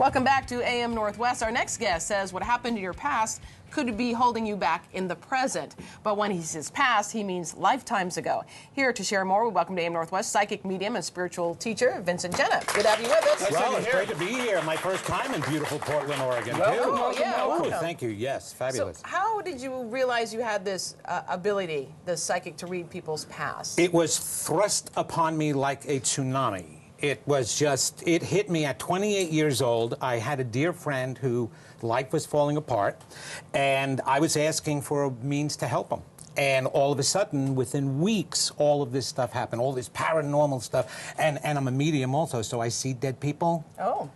Welcome back to AM Northwest. Our next guest says what happened in your past could be holding you back in the present. But when he says past, he means lifetimes ago. Here to share more, we welcome to AM Northwest psychic medium and spiritual teacher, Vincent Jenna. Good to have you with us. Well, it's great to be here. My first time in beautiful Portland, Oregon. Welcome. Thank you. Yes, fabulous. So how did you realize you had this ability, the psychic, to read people's past? It was thrust upon me like a tsunami. It was just, it hit me at 28 years old. I had a dear friend who life was falling apart, and I was asking for a means to help him. And all of a sudden, within weeks, all of this stuff happened, all this paranormal stuff. And I'm a medium also, so I see dead people. Oh.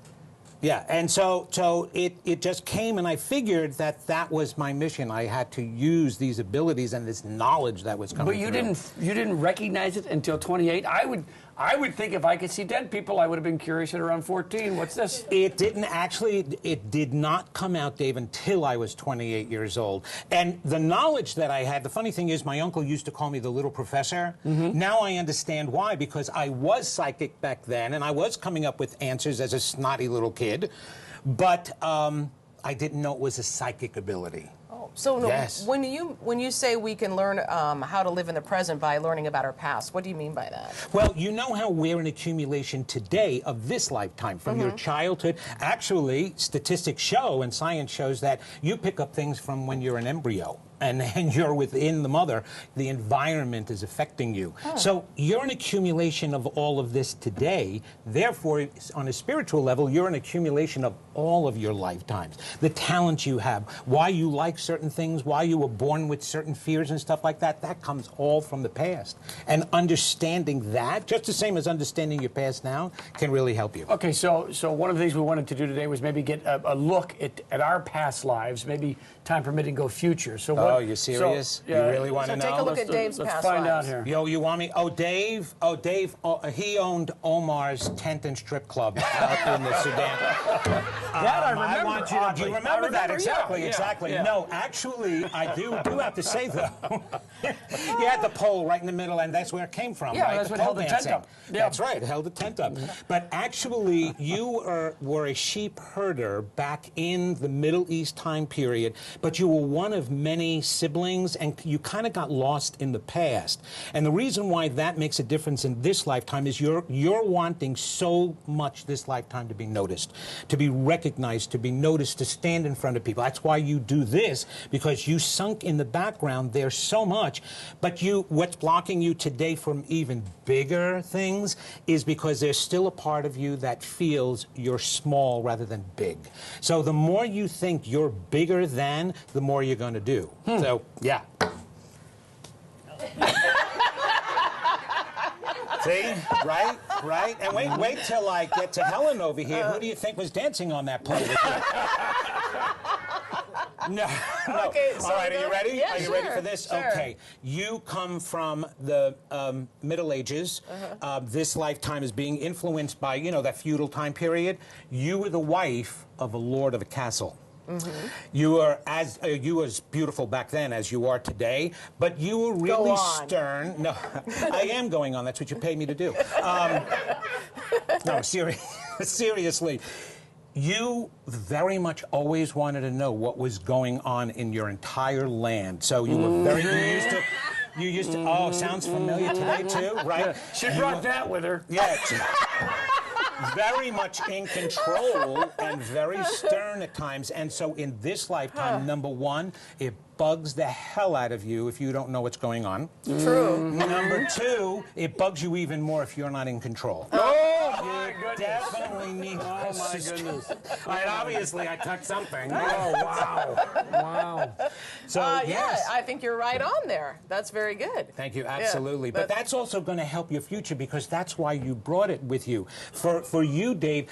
Yeah, and so it just came, and I figured that was my mission. I had to use these abilities and this knowledge that was coming. But you didn't recognize it until 28. I would think if I could see dead people, I would have been curious at around 14. What's this? It did not come out, Dave, until I was 28 years old. And the knowledge that I had, the funny thing is my uncle used to call me the little professor. Now I understand why, because I was psychic back then, and I was coming up with answers as a snotty little kid, but I didn't know it was a psychic ability. So yes. when you say we can learn how to live in the present by learning about our past, what do you mean by that? Well, you know how we're an accumulation today of this lifetime, from your childhood. Actually, statistics show and science shows that you pick up things from when you're an embryo. And you're within the mother, the environment is affecting you. So you're an accumulation of all of this today. Therefore, on a spiritual level, you're an accumulation of all of your lifetimes. The talents you have, why you like certain things, why you were born with certain fears and stuff like that, that comes all from the past. And understanding that, just the same as understanding your past now, can really help you. Okay, so one of the things we wanted to do today was maybe get a look at our past lives, maybe time permitting go future. So oh, you serious? You really want to know? Take a look at Dave's past Let's find out here. Yo, you want me? Oh, Dave, he owned Omar's tent and strip club out in the Sudan. That I remember. I want you to, do you remember that? Exactly, yeah, exactly. yeah. No, actually, I do have to say, though, you had the pole right in the middle, and that's where it came from, Yeah, right? that's what held the tent up. Yeah. That's right, it held the tent up. But actually, you were a sheep herder back in the Middle East time period, but you were one of many siblings, and you kind of got lost in the past. And the reason why that makes a difference in this lifetime is you're wanting so much this lifetime to be noticed, to be recognized, to be noticed, to stand in front of people. That's why you do this, because you sunk in the background there so much. But what's blocking you today from even bigger things is because there's still a part of you that feels you're small rather than big. So the more you think you're bigger than, the more you're going to do. So, yeah. See? Right? And wait till I get to Helen over here. Who do you think was dancing on that pole with you? No. Okay, so all right, are you ready? Yeah, are you ready for this? Sure. Okay. You come from the Middle Ages. This lifetime is being influenced by, that feudal time period. You were the wife of a lord of a castle. You were as beautiful back then as you are today, but you were really stern. No, I am going on. That's what you pay me to do. No, seriously. You very much always wanted to know what was going on in your entire land. So you were very you used to. Oh, sounds familiar today too, right? Yeah, she brought that with her. Yeah. Very much in control and very stern at times. And so in this lifetime, number one, it bugs the hell out of you if you don't know what's going on. True. Number two, it bugs you even more if you're not in control. Oh, my goodness. Definitely need. Oh, my goodness. Obviously, I touched something. Oh, wow. Wow. So, Yeah, yes. I think you're right on there. That's very good. Thank you, absolutely. Yeah, but that's also going to help your future, because that's why you brought it with you. For you, Dave,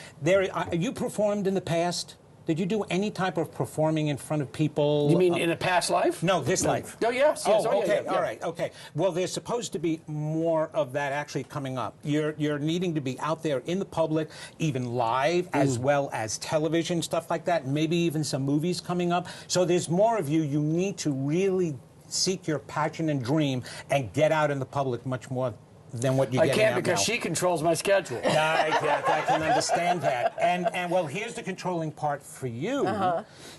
you performed in the past? Did you do any type of performing in front of people? You mean in a past life? No, this life. Oh, yes. Oh, okay. Yeah. All right, okay. Well, there's supposed to be more of that actually coming up. You're needing to be out there in the public, even live, as well as television, stuff like that, maybe even some movies coming up. So there's more of you. You need to really seek your passion and dream and get out in the public much more than what you're I getting can't out because now. she controls my schedule. I can understand that. And well, here's the controlling part for you,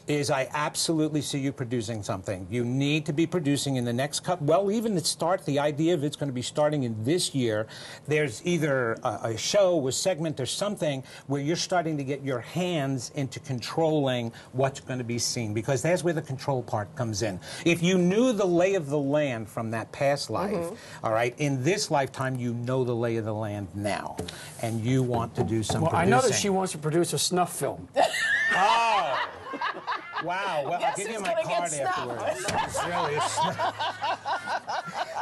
is I absolutely see you producing something. You need to be producing in the next couple, well, even the idea of it's going to be starting in this year. There's either a show, a segment, or something where you're starting to get your hands into controlling what's going to be seen, because that's where the control part comes in. If you knew the lay of the land from that past life, all right, in this lifetime, you know the lay of the land now, and you want to do some producing. I know that she wants to produce a snuff film. Oh! Wow. Well, Guess I'll give you who's my gonna get card snuffed? afterwards. It's really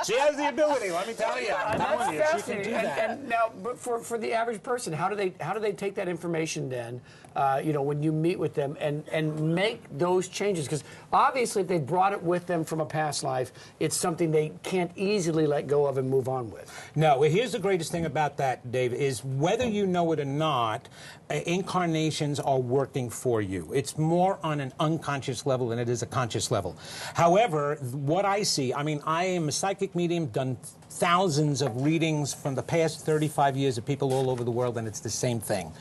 she has the ability, let me tell you. I'm telling you, she can do that. And now, but for the average person, how do they take that information then, when you meet with them and make those changes? Because obviously, if they brought it with them from a past life, it's something they can't easily let go of and move on with. No, well, here's the greatest thing about that, Dave, is whether you know it or not, incarnations are working for you. It's more on an unconscious level than it is a conscious level. However, what I see, I mean, I am a psychic medium, done thousands of readings from the past 35 years of people all over the world, and it's the same thing.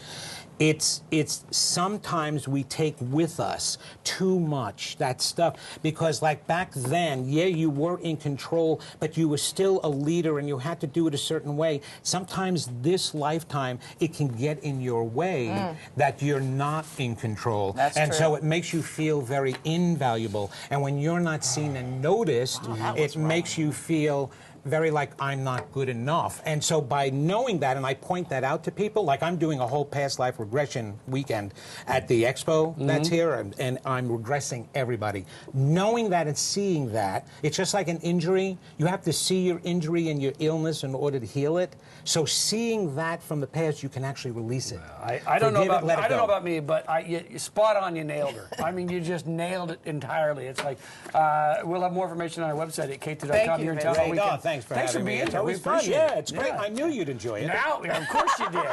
It's sometimes we take with us too much, that stuff, because like back then, yeah, you were in control, but you were still a leader and you had to do it a certain way. Sometimes this lifetime, it can get in your way that you're not in control. That's and true. so it makes you feel very invaluable. And when you're not seen and noticed, it makes you feel very like I'm not good enough. And so by knowing that, and I point that out to people, like I'm doing a whole past life regression weekend at the expo that's here, and I'm regressing everybody. Knowing that and seeing that, it's just like an injury. You have to see your injury and your illness in order to heal it. So seeing that from the past, you can actually release it. I don't know Forgive it, let it I don't know go. about me, but you spot on. You nailed her. I mean, you just nailed it entirely. It's like we'll have more information on our website at k2.com. Thank you, Here in Vince. town all Great. weekend. Oh, thanks for Thanks having for me. being It's here. We always fun. appreciate Yeah, it. it's great. I knew you'd enjoy it. Now, of course you did.